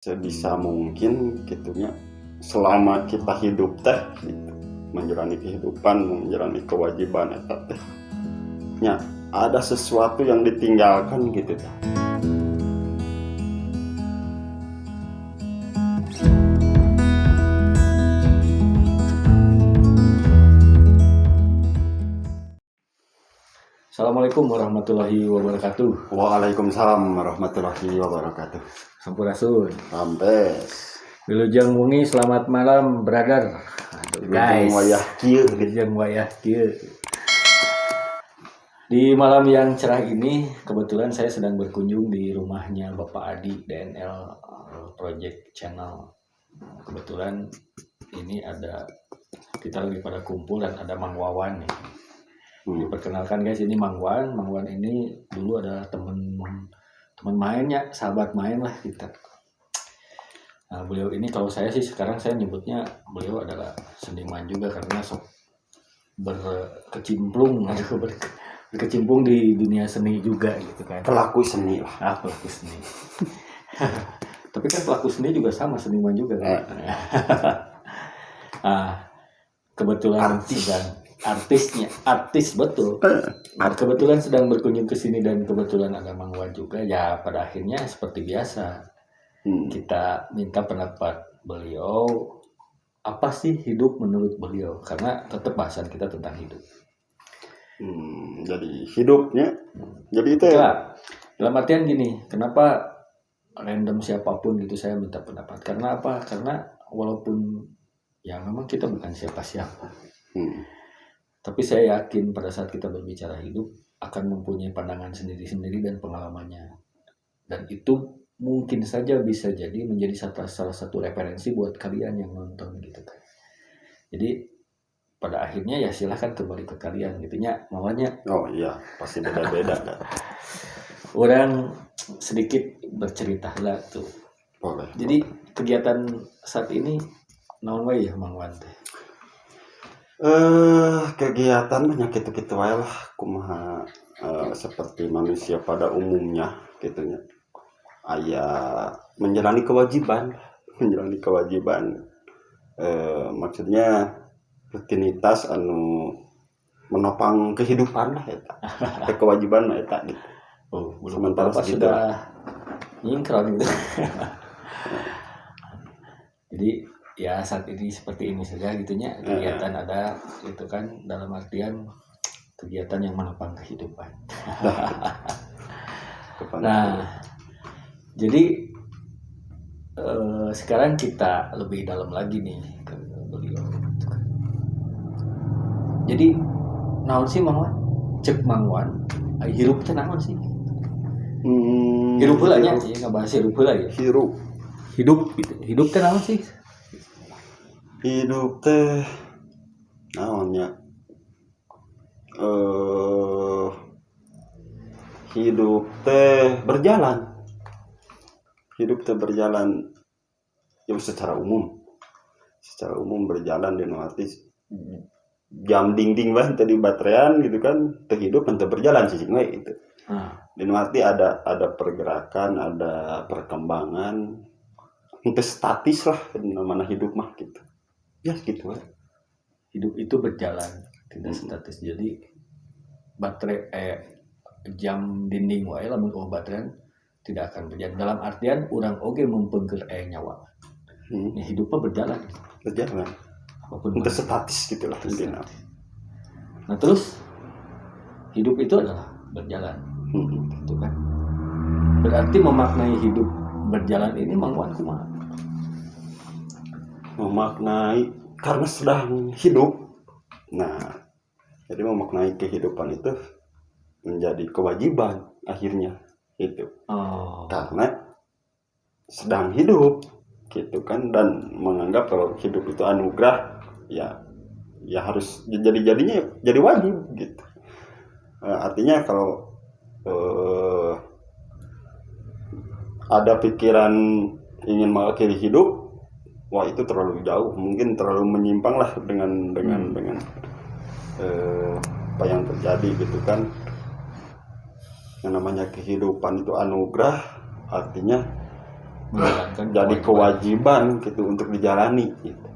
sebisa mungkin gitunya selama kita hidup teh gitu, menjalani kehidupan, menjalani kewajiban eta teh nya ada sesuatu yang ditinggalkan gitu teh. Assalamualaikum warahmatullahi wabarakatuh. Waalaikumsalam warahmatullahi wabarakatuh. Sampurasun. Sampes. Wilujeng wengi, selamat malam, brother. Guys, wilujeng wayah kieu. Di malam yang cerah ini, kebetulan saya sedang berkunjung di rumahnya Bapak Adi DNL Project Channel. Kebetulan ini ada kita lagi pada kumpul dan ada Mang Wawan nih. Diperkenalkan guys, ini Mang Wan. Mang Wan ini dulu adalah teman mainnya, sahabat main lah kita. Nah, beliau ini kalau saya sih sekarang saya nyebutnya beliau adalah seniman juga karena berkecimpung di dunia seni juga gitu kan. Pelaku seni lah. Pelaku seni. Tapi kan pelaku seni juga sama seniman juga kan. Kebetulan artis betul. Kebetulan sedang berkunjung ke sini dan kebetulan ada Mang Wan juga. Ya pada akhirnya seperti biasa kita minta pendapat beliau, apa sih hidup menurut beliau, karena tetap bahasan kita tentang hidup. Jadi hidupnya jadi itu ya. Dalam artian gini, kenapa random siapapun gitu saya minta pendapat, karena apa? Karena walaupun ya memang kita bukan siapa-siapa, tapi saya yakin pada saat kita berbicara hidup akan mempunyai pandangan sendiri-sendiri dan pengalamannya. Dan itu mungkin saja bisa jadi menjadi salah satu referensi buat kalian yang nonton gitu kan. Jadi pada akhirnya ya silahkan kembali ke kalian gitu nya maunya. Oh iya, pasti beda-beda kan. Orang sedikit bercerita lah tuh. Boleh. Jadi kegiatan saat ini naon wae ya Mang Wan teh? Kegiatan banyak gitu wae lah kumaha seperti manusia pada umumnya gitunya. Aya menjalani kewajiban. Maksudnya rutinitas anu menopang kehidupan lah eta. Kewajiban mah eta gitu. Sementara sudah nyingkron gitu. Jadi ya saat ini seperti ini saja gitunya kegiatan ada gitu kan, dalam artian kegiatan yang menopang kehidupan. Nah, jadi sekarang kita lebih dalam lagi nih ke beliau. Jadi naon sih Mang Wan? Cek Mang Wan, hirup teh naon sih? Hirup heula nya sih, ngabahas hirup heula ya. Hidup gitu. Hidup teh naon sih? Hidup teh naonnya? Hidup teh berjalan. Ya secara umum berjalan di arti jam dinding bah tadi baterean gitu kan, teh hidup teh berjalan sih gitu. Di arti ada pergerakan, ada perkembangan, itu statis lah namanya hidup mah gitu. Ya gitu lah. Hidup itu berjalan, tidak statis. Jadi baterai jam dinding wae lamun baterean tidak akan berjalan. Dalam artian urang oge mempengkeun nyawa. Ya, hidupnya berjalan. Apapun itu statis gitu lah intinya. Nah terus hidup itu adalah berjalan, gitu kan? Berarti memaknai hidup berjalan ini Mang Wan kumaha? Memaknai karena sedang hidup. Nah, jadi memaknai kehidupan itu menjadi kewajiban akhirnya itu. Karena sedang hidup gitu kan, dan menganggap kalau hidup itu anugerah ya harus jadinya jadi wajib gitu. Artinya kalau ada pikiran ingin mengakhiri hidup, wah itu terlalu jauh, mungkin terlalu menyimpang lah dengan apa yang terjadi gitu kan. Yang namanya kehidupan itu anugerah, artinya jadi kewajiban gitu untuk dijalani gitu.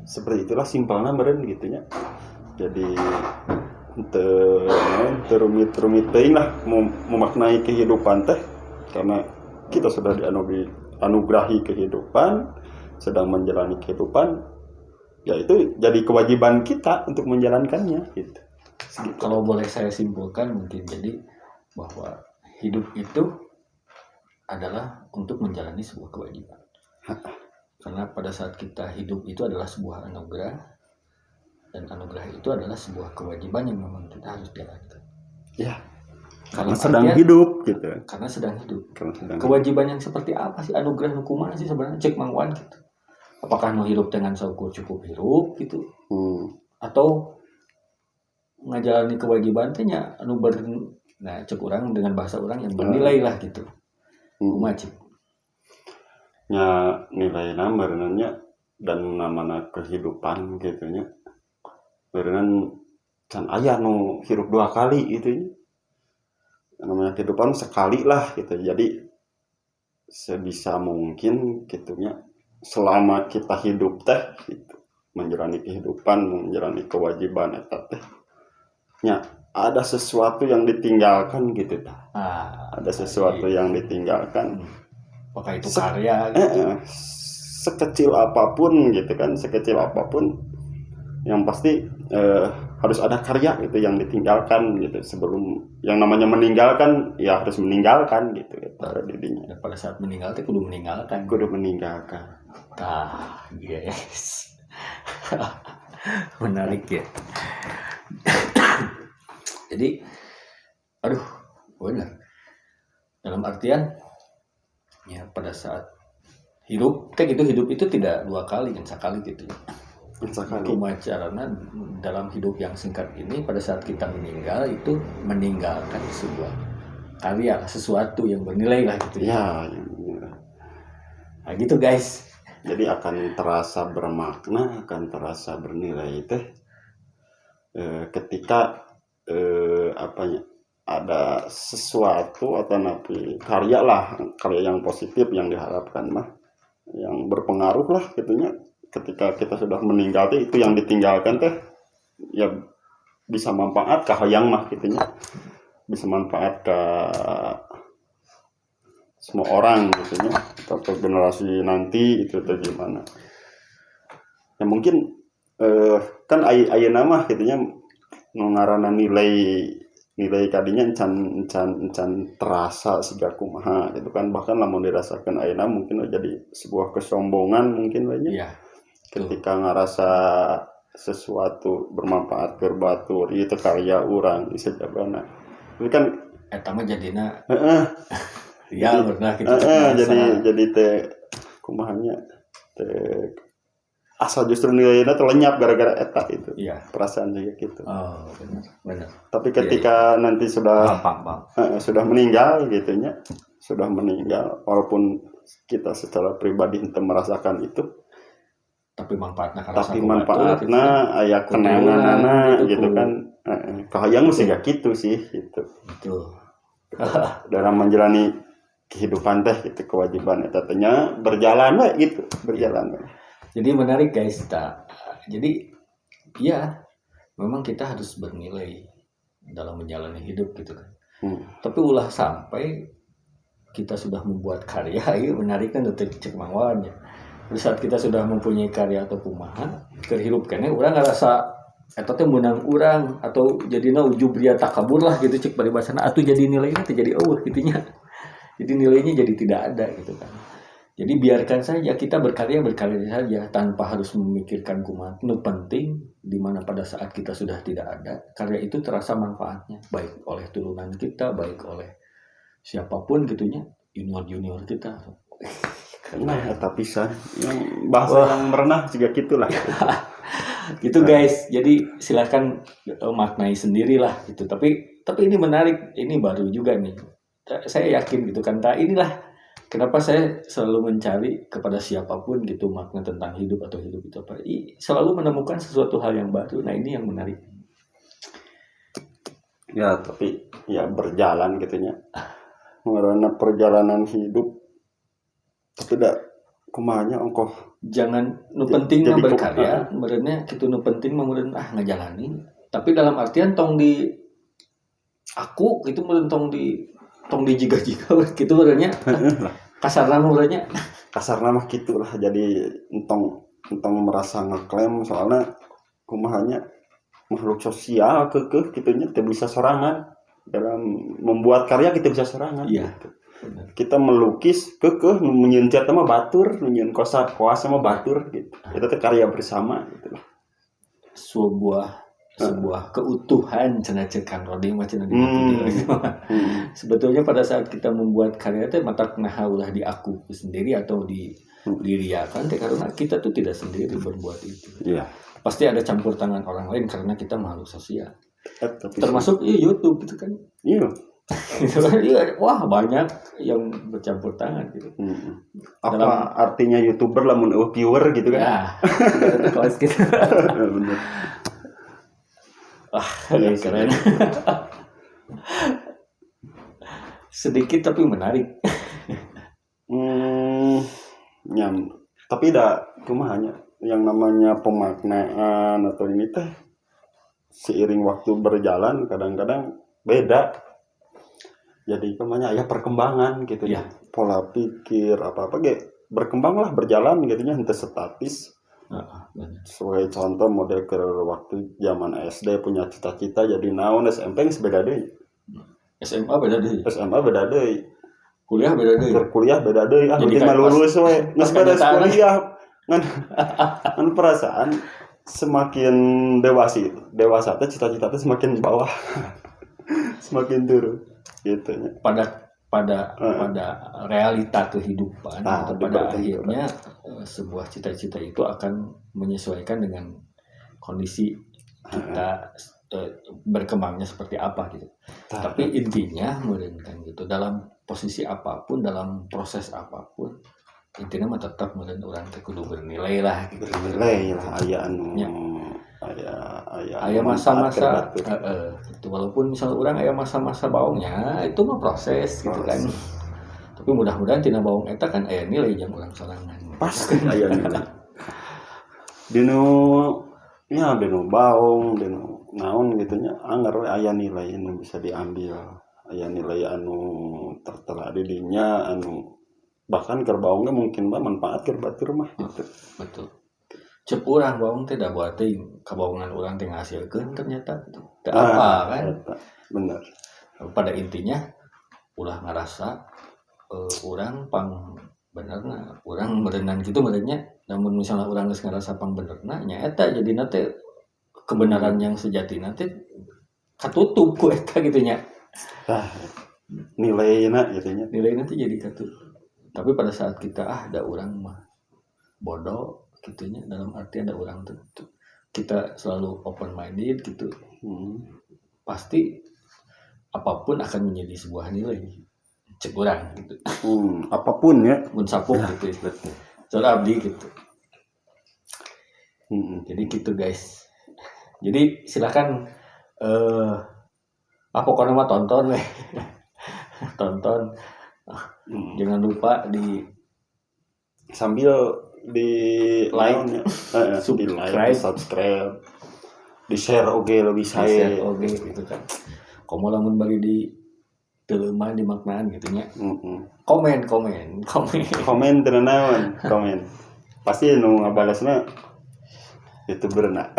Seperti itulah simpelnya meureun gitu nya. Jadi terumit teuing lah memaknai kehidupan teh, karena kita sudah dianugerahi kehidupan, sedang menjalani kehidupan, ya itu jadi kewajiban kita untuk menjalankannya gitu. Kalau boleh saya simpulkan mungkin jadi bahwa hidup itu adalah untuk menjalani sebuah kewajiban. Karena pada saat kita hidup itu adalah sebuah anugerah, dan anugerah itu adalah sebuah kewajiban yang memang kita harus jalankan. Ya. Karena sedang hidup gitu. Karena sedang hidup. Kewajiban yang seperti apa sih anugerah kumaha sih sebenarnya cek Mang Wan gitu. Apakah nu hidup dengan syukur cukup hidup gitu? Atau ngajalani kewajiban teh nya anu nah cek urang dengan bahasa urang yang bernilai lah gitu. Kumaha cek? Nya nilainya berenangnya dan namanya kehidupan gitu nya. Berenang can aya nu hirup 2 kali gitu nya. Namanya kehidupan sekali lah gitu. Jadi sebisa mungkin gitunya selama kita hidup teh gitu, menjalani kehidupan, menjalani kewajiban eta teh nya ada sesuatu yang ditinggalkan gitu tah. Ada sesuatu yang ditinggalkan. Apakah itu karya gitu. Sekecil apapun gitu kan, sekecil apapun yang pasti harus ada karya gitu yang ditinggalkan gitu sebelum yang namanya meninggalkan ya harus meninggalkan gitu pada dirinya. Dan pada saat meninggal itu kudu meninggalkan. Yes. Menarik ya. Jadi benar. Dalam artian ya pada saat hidup kayak gitu, hidup itu tidak 2 kali kan, sekali gitu ya. Kumacarana dalam hidup yang singkat ini pada saat kita meninggal itu meninggalkan sebuah karya, sesuatu yang bernilai lah gitu ya. Nah gitu guys. Jadi akan terasa bermakna, akan terasa bernilai teh ketika ada sesuatu atau karya yang positif yang diharapkan mah, yang berpengaruh lah gitunya. Ketika kita sudah meninggal teh itu yang ditinggalkan teh ya bisa manfaat ke hayang mah gitunya, bisa manfaat ke semua orang gitunya, atau ke generasi nanti itu teh gimana ya. Mungkin kan ayeuna mah gitunya ngaranna nilai kadinya encan terasa siga kumaha gitu kan, bahkan lamun dirasakan ayeuna mungkin jadi sebuah kesombongan mungkin we nya. Ketika ngerasa sesuatu bermanfaat ke batur itu karya orang bisa jabana itu kan eta mah jadina ya pernah kita jadi teh kumahanya teh asal justru nilainya tuh lenyap gara-gara eta itu ya. Perasaan juga gitu. Benar. Tapi ketika nanti sudah meninggal gitunya, sudah meninggal walaupun kita secara pribadi ente merasakan itu, tapi manfaatnya aya kenanganana gitu kan. Kahayang mesti gak gitu sih gitu. Dalam menjalani kehidupan teh gitu, kewajiban eta teh nya berjalan we gitu, berjalan. Jadi menarik guys, jadi ya memang kita harus bernilai dalam menjalani hidup gitu kan. Tapi ulah sampai kita sudah membuat karya, ya menarik kan untuk cek mangwannya. Di saat kita sudah mempunyai karya atau kumaha, kerhirupkannya orang ngerasa eta teh menang urang atau jadina ujub ria takabur lah gitu cek paribasana, atuh jadi nilainya teh jadi gitunya. Jadi nilainya jadi tidak ada gitu kan. Jadi biarkan saja kita berkarya saja tanpa harus memikirkan kumaha. Nu penting di mana pada saat kita sudah tidak ada, karya itu terasa manfaatnya baik oleh turunan kita, baik oleh siapapun gitunya, junior kita. Tapi yang bahasa yang merenah juga gitulah. Gitu guys. Jadi silakan maknai sendirilah gitu. Tapi ini menarik, ini baru juga nih. Saya yakin gitu kan. Inilah kenapa saya selalu mencari kepada siapapun gitu makna tentang hidup atau hidup itu apa. Selalu menemukan sesuatu hal yang baru. Nah, ini yang menarik. Ya, tapi ya berjalan gitunya. Karena perjalanan hidup Tapi dah kumanya ongkoh jangan nu penting mah jadi berkarya merenya kitu nu penting mah meureun ngajalani tapi dalam artian tong di aku itu meureun tong di jiga-jiga gitu merenya kasarna merenya kasarna mah gitulah jadi entong merasa ngeklaim soalnya kumahanya makhluk sosial kekeh kitunya tidak bisa sorangan dalam membuat karya kita bisa sorangan iya gitu. Kita melukis kekeh menyeun cat mah batur menyeun kosa sama batur gitu itu teh karya bersama gitu sebuah keutuhan cenah cek Kang Rodi mah cenah di video sebetulnya pada saat kita membuat karya teh matak naha ulah di aku sendiri atau di diriakan teh karena kita tuh tidak sendiri berbuat itu iya pasti ada campur tangan orang lain karena kita makhluk sosial tapi termasuk YouTube gitu kan iya gitu kan iya wah banyak yang bercampur tangan gitu apa artinya YouTuber lamun viewer gitu kan ya kelas gitu bener wah keren sedikit tapi menarik tapi kumahanya yang namanya pemaknaan atau ini teh seiring waktu berjalan kadang-kadang beda jadi kumahanya ya perkembangan gitu ya pola pikir apa-apa berkembang lah berjalan gitu nya henteu statis sebagai contoh model ke waktu zaman SD punya cita-cita jadi naon SMP geus beda deui SMA beda deui kuliah beda deui jadi mah lulus we geus beres kuliah ngan perasaan semakin dewasa teh cita-cita teh semakin bawah semakin turun gitu pada realita kehidupan atau pada akhirnya sebuah cita-cita itu akan menyesuaikan dengan kondisi kita berkembangnya seperti apa gitu. Tapi intinya kan gitu dalam posisi apapun dalam proses apapun intinya mah tetap meureun urang teh kudu bernilai lah gitu. Bernilai lah aya anu aya masa-masa gitu walaupun misalnya orang aya masa-masa baongnya itu mah proses gitu kan tapi mudah-mudahan tina baong eta kan aya nilai yang urang sorangan pasti aya nilai dinu baong dinu naon gitu nya anggar aya nilai anu bisa diambil aya nilai anu tertera di dinya anu bahkan keur baongnya mungkin manfaat keur batur mah gitu betul cep urang baong teh da buat teh kabaongan urang teh ngahasilkeun ternyata teh apa kan bener pada intinya ulah ngarasa urang pang benerna urang meureunnan kitu meureunnya namun misalnya urang geus ngarasa pang benerna nya eta jadina teh kebenaran yang sejatina teh katutup ku eta kitu nya nilainya gitu nya nilainya teh jadi katutup tapi pada saat kita ada urang mah bodoh gitunya dalam arti ada orang tuh kita selalu open minded gitu pasti apapun akan menjadi sebuah nilai cek urang gitu apapun ya mun sapuk gitu soal abdi gitu jadi gitu guys jadi silakan pokoknya mah tonton weh tonton jangan lupa di sambil di like, subscribe, di share oke lebih saya, gitu kan. Komo lamun bari di teleuman di maknaan gitunya. Komen. Tenan komen. Pasti nu ngabalasna YouTuberna.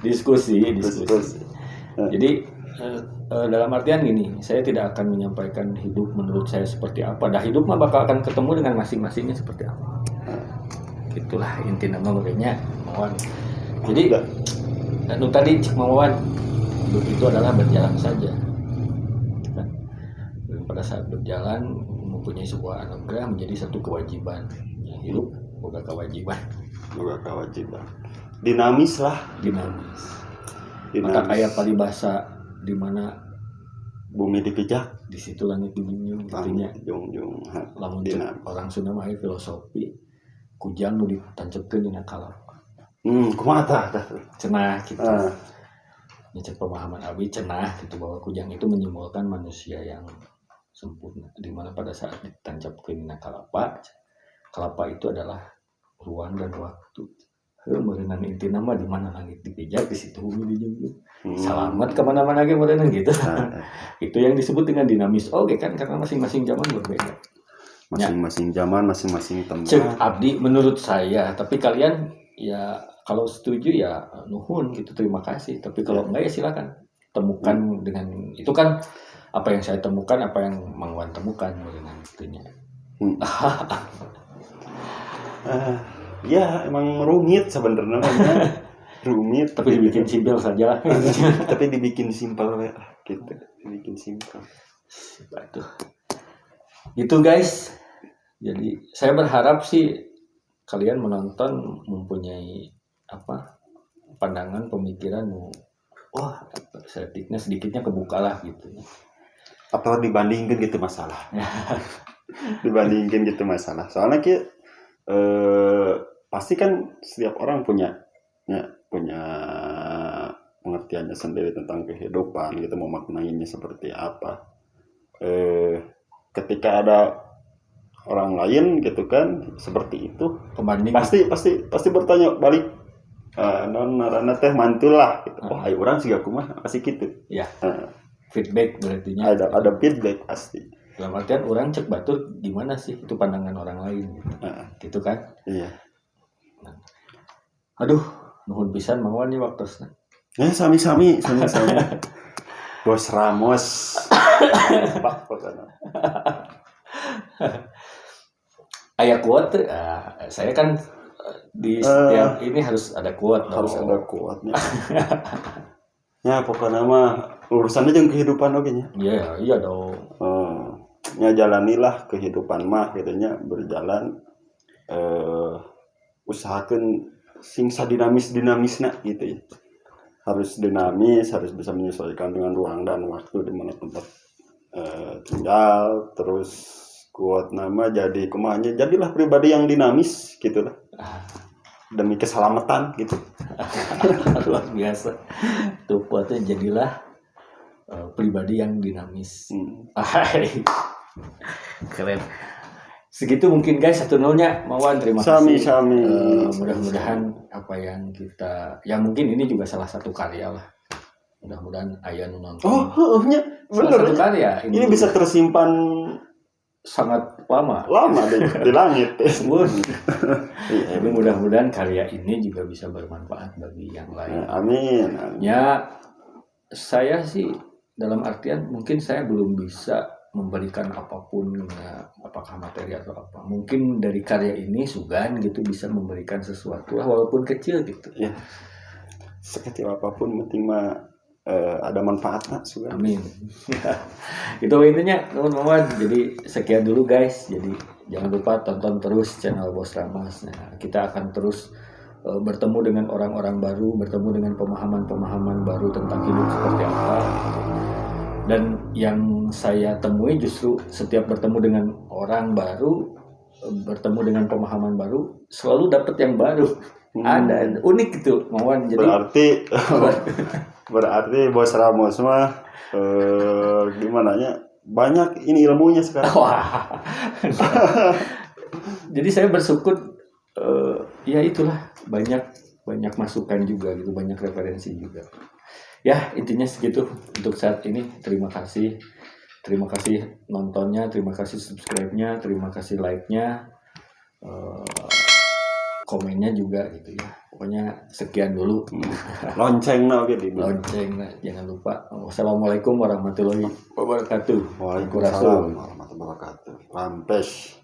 Diskusi. Jadi dalam artian gini, saya tidak akan menyampaikan hidup menurut saya seperti apa. Dah hidup mah bakal akan ketemu dengan masing-masingnya seperti apa. Itulah inti nama makanya Mawan. Jadi nu tadi cik Mawan, hidup itu adalah berjalan saja. Kan? Pada saat berjalan mempunyai sebuah anugerah menjadi satu kewajiban. Hidup bukan kewajiban. Dinamis. Mata kayak paribasa di mana bumi dipijak, di situ langit dingin artinya jung lamun orang Sunda mah filosofi kujang nu ditancepkeun dina kalap kumaha tah cenah gitu nyecek pemahaman abdi cenah gitu bahwa kujang itu menyimbolkan manusia yang sempurna, dimana pada saat ditancapkeun kalapa itu adalah ruang dan waktu. Merenang inti nama di mana langit dipijak di situ bumi dijunjung. Selamat kemana-mana ge merenang gitu. Itu yang disebut dengan dinamis. Oke kan karena masing-masing zaman berbeda. Masing-masing zaman, masing-masing tempat. Cek abdi menurut saya, tapi kalian ya kalau setuju ya nuhun gitu, terima kasih. Tapi kalau enggak ya silakan temukan dengan itu kan apa yang saya temukan, apa yang Mang Wan temukan dengan itunya. Ya emang rumit sebenarnya. Rumit tapi dibikin simpel saja. Tapi dibikin simpel ya gitu, dibikin simpel. Gitu guys. Jadi saya berharap sih kalian menonton mempunyai apa pandangan pemikiran, wah setiknya sedikitnya kebuka lah gitu. Atau dibandingkan gitu masalah. Dibandingkan gitu masalah. Soalnya pasti kan setiap orang punya pengertiannya sendiri tentang kehidupan gitu, mau maknainya seperti apa. Ketika ada orang lain gitu kan seperti itu, pembanding pasti bertanya balik, non narana teh mantul lah gitu. Oh ayo orang sih kumaha pasti gitu ya. Feedback berarti ada feedback pasti. Dalam artian orang cek batur gimana sih itu pandangan orang lain gitu kan. Iya. Aduh nuhun pisan Mang Wan nih waktosna. Sami-sami Bos Ramos. Pak pokoknya. Aya quote, saya kan di setiap ini harus ada quote. Harus ada quote-nya. Ya pokoknya mah urusannya jeung kehidupan oge nya. Iya dong. Ya jalanilah kehidupan mah gitunya, berjalan usahakeun sing sadinamis-dinamisna gitu ya. Harus dinamis, harus bisa menyesuaikan dengan ruang dan waktu di mana tempat tinggal. Terus kuat nama jadi kumanya jadilah pribadi yang dinamis gitulah. Demi keselamatan gitu. Luar biasa. Tuh kuatnya jadilah pribadi yang dinamis. Keren. Segitu mungkin guys, 1-0-nya Mawan, terima kasih. Sami. Mudah-mudahan apa yang kita, ya mungkin ini juga salah satu karya lah. Mudah-mudahan aya nu nonton. Nya salah satu karya. Ini bisa tersimpan sangat lama di langit. Jadi mudah-mudahan karya ini juga bisa bermanfaat bagi yang lain. Amin. Ya, saya sih dalam artian mungkin saya belum bisa memberikan apapun, apakah materi atau apa. Mungkin dari karya ini Sugan gitu bisa memberikan sesuatu lah walaupun kecil gitu. Ya. Sekecil apapun penting mah ada manfaatnya Sugan. Amin. Itu intinya teman-teman. Jadi sekian dulu guys. Jadi jangan lupa tonton terus channel Bos Ramos. Nah, kita akan terus bertemu dengan orang-orang baru, bertemu dengan pemahaman-pemahaman baru tentang hidup seperti apa. Dan yang saya temui justru setiap bertemu dengan orang baru, bertemu dengan pemahaman baru, selalu dapat yang baru. Ada unik gitu, Mawan. Jadi berarti Bos Ramos mah gimana ya? Banyak ini ilmunya sekarang. Wah. Jadi saya bersyukur ya itulah banyak masukan juga gitu, banyak referensi juga. Ya intinya segitu untuk saat ini. Terima kasih nontonnya, terima kasih subscribe-nya, terima kasih like-nya, komennya juga gitu ya. Pokoknya sekian dulu. Lonceng gitu. Lonceng jangan lupa. Wassalamualaikum warahmatullahi wabarakatuh. Waalaikumsalam warahmatullahi wabarakatuh. Rampes.